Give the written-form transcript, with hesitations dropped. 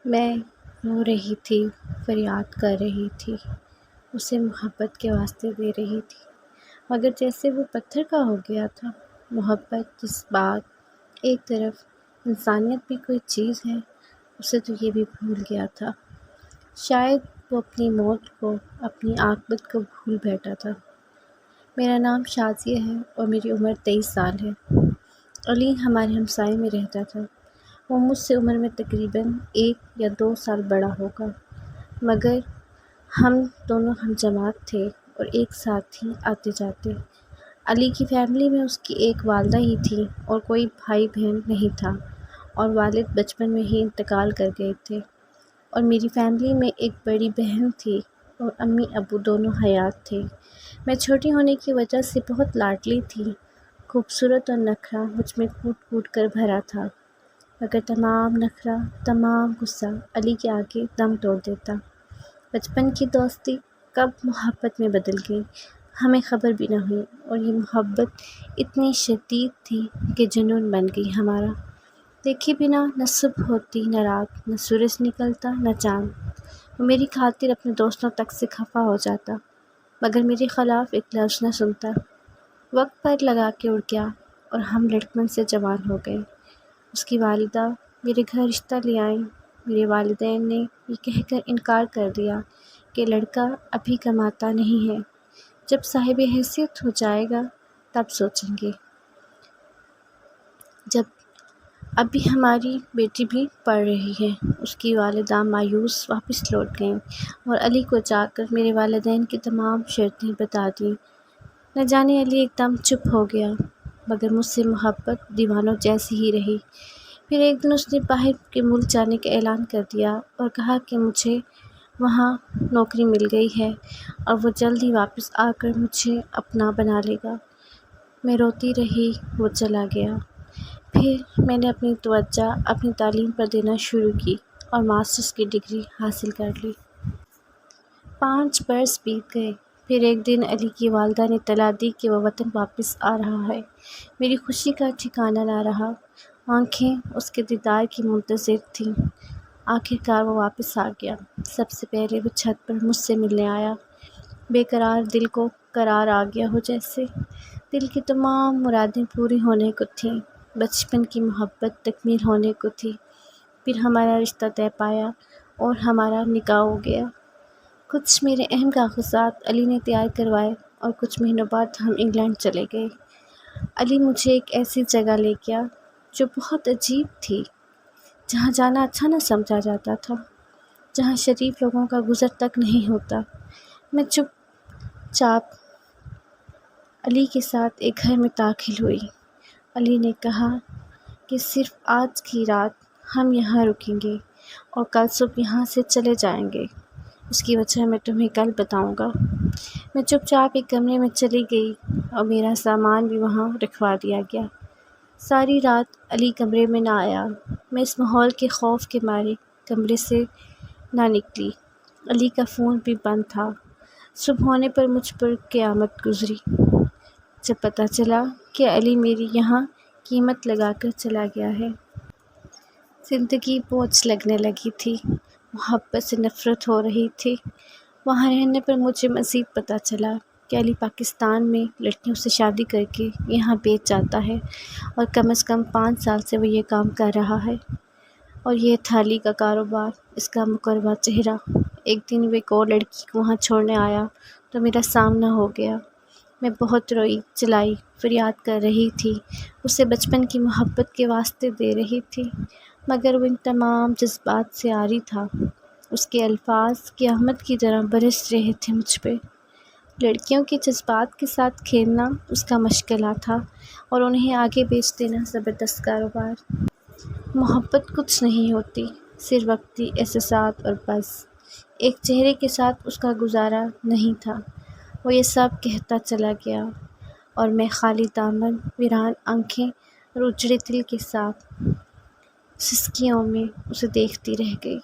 میں رو رہی تھی، فریاد کر رہی تھی، اسے محبت کے واسطے دے رہی تھی، مگر جیسے وہ پتھر کا ہو گیا تھا۔ محبت، جذبات ایک طرف، انسانیت بھی کوئی چیز ہے، اسے تو یہ بھی بھول گیا تھا۔ شاید وہ اپنی موت کو، اپنی عاقبت کو بھول بیٹھا تھا۔ میرا نام شازیہ ہے اور میری عمر 23 سال ہے۔ علی ہمارے ہمسائے میں رہتا تھا۔ وہ مجھ سے عمر میں تقریباً 1 یا 2 سال بڑا ہوگا، مگر ہم دونوں ہم جماعت تھے اور ایک ساتھ ہی آتے جاتے۔ علی کی فیملی میں اس کی ایک والدہ ہی تھی اور کوئی بھائی بہن نہیں تھا، اور والد بچپن میں ہی انتقال کر گئے تھے۔ اور میری فیملی میں ایک بڑی بہن تھی اور امی ابو دونوں حیات تھے۔ میں چھوٹی ہونے کی وجہ سے بہت لاڈلی تھی۔ خوبصورت اور نخرہ مجھ میں کوٹ کوٹ کر بھرا تھا، مگر تمام نخرہ، تمام غصہ علی کے آگے دم توڑ دیتا۔ بچپن کی دوستی کب محبت میں بدل گئی، ہمیں خبر بھی نہ ہوئی، اور یہ محبت اتنی شدید تھی کہ جنون بن گئی ہمارا۔ دیکھے بنا نہ صبح ہوتی نہ رات، نہ سورج نکلتا نہ چاند۔ وہ میری خاطر اپنے دوستوں تک سے خفا ہو جاتا، مگر میرے خلاف ایک لفظ نہ سنتا۔ وقت پر لگا کے اڑ گیا اور ہم لڑکپن سے جوان ہو گئے۔ اس کی والدہ میرے گھر رشتہ لے آئیں۔ میرے والدین نے یہ کہہ کر انکار کر دیا کہ لڑکا ابھی کماتا نہیں ہے، جب صاحب حیثیت ہو جائے گا تب سوچیں گے۔ جب ابھی ہماری بیٹی بھی پڑھ رہی ہے۔ اس کی والدہ مایوس واپس لوٹ گئیں اور علی کو جا کر میرے والدین کی تمام شرطیں بتا دیں۔ نہ جانے علی ایک دم چپ ہو گیا، مگر مجھ سے محبت دیوانوں جیسی ہی رہی۔ پھر ایک دن اس نے باہر کے ملک جانے کا اعلان کر دیا اور کہا کہ مجھے وہاں نوکری مل گئی ہے اور وہ جلد ہی واپس آ کر مجھے اپنا بنا لے گا۔ میں روتی رہی، وہ چلا گیا۔ پھر میں نے اپنی توجہ اپنی تعلیم پر دینا شروع کی اور ماسٹرز کی ڈگری حاصل کر لی۔ 5 برس بیت گئے۔ پھر ایک دن علی کی والدہ نے اطلاع دی کہ وہ وطن واپس آ رہا ہے۔ میری خوشی کا ٹھکانہ نہ رہا، آنکھیں اس کے دیدار کی منتظر تھیں۔ آخرکار وہ واپس آ گیا۔ سب سے پہلے وہ چھت پر مجھ سے ملنے آیا۔ بے قرار دل کو قرار آ گیا ہو جیسے۔ دل کی تمام مرادیں پوری ہونے کو تھیں، بچپن کی محبت تکمیل ہونے کو تھی۔ پھر ہمارا رشتہ طے پایا اور ہمارا نکاح ہو گیا۔ کچھ میرے اہم کاغذات علی نے تیار کروائے اور کچھ مہینوں بعد ہم انگلینڈ چلے گئے۔ علی مجھے ایک ایسی جگہ لے گیا جو بہت عجیب تھی، جہاں جانا اچھا نہ سمجھا جاتا تھا، جہاں شریف لوگوں کا گزر تک نہیں ہوتا۔ میں چپ چاپ علی کے ساتھ ایک گھر میں داخل ہوئی۔ علی نے کہا کہ صرف آج کی رات ہم یہاں رکیں گے اور کل صبح یہاں سے چلے جائیں گے۔ اس کی وجہ میں تمہیں کل بتاؤں گا۔ میں چپ چاپ ایک کمرے میں چلی گئی اور میرا سامان بھی وہاں رکھوا دیا گیا۔ ساری رات علی کمرے میں نہ آیا۔ میں اس ماحول کے خوف کے مارے کمرے سے نہ نکلی۔ علی کا فون بھی بند تھا۔ صبح ہونے پر مجھ پر قیامت گزری جب پتہ چلا کہ علی میری یہاں قیمت لگا کر چلا گیا ہے۔ زندگی بوجھ لگنے لگی تھی، محبت سے نفرت ہو رہی تھی۔ وہاں رہنے پر مجھے مزید پتہ چلا کہ علی پاکستان میں لڑکیوں سے شادی کر کے یہاں بیچ جاتا ہے اور کم از کم 5 سال سے وہ یہ کام کر رہا ہے۔ اور یہ تھا علی کا کاروبار، اس کا مقربہ چہرہ۔ ایک دن وہ ایک اور لڑکی کو وہاں چھوڑنے آیا تو میرا سامنا ہو گیا۔ میں بہت روئی، چلائی، فریاد کر رہی تھی، اسے بچپن کی محبت کے واسطے دے رہی تھی، مگر وہ ان تمام جذبات سے عاری تھا۔ اس کے الفاظ قیامت کی طرح برس رہے تھے مجھ پہ۔ لڑکیوں کے جذبات کے ساتھ کھیلنا اس کا مشغلہ تھا اور انہیں آگے بیچ دینا زبردست کاروبار۔ محبت کچھ نہیں ہوتی، صرف وقتی احساسات اور بس۔ ایک چہرے کے ساتھ اس کا گزارا نہیں تھا۔ وہ یہ سب کہتا چلا گیا اور میں خالی دامن، ویران آنکھیں اور اجڑے دل کے ساتھ سسکیوں میں اسے دیکھتی رہ گئی۔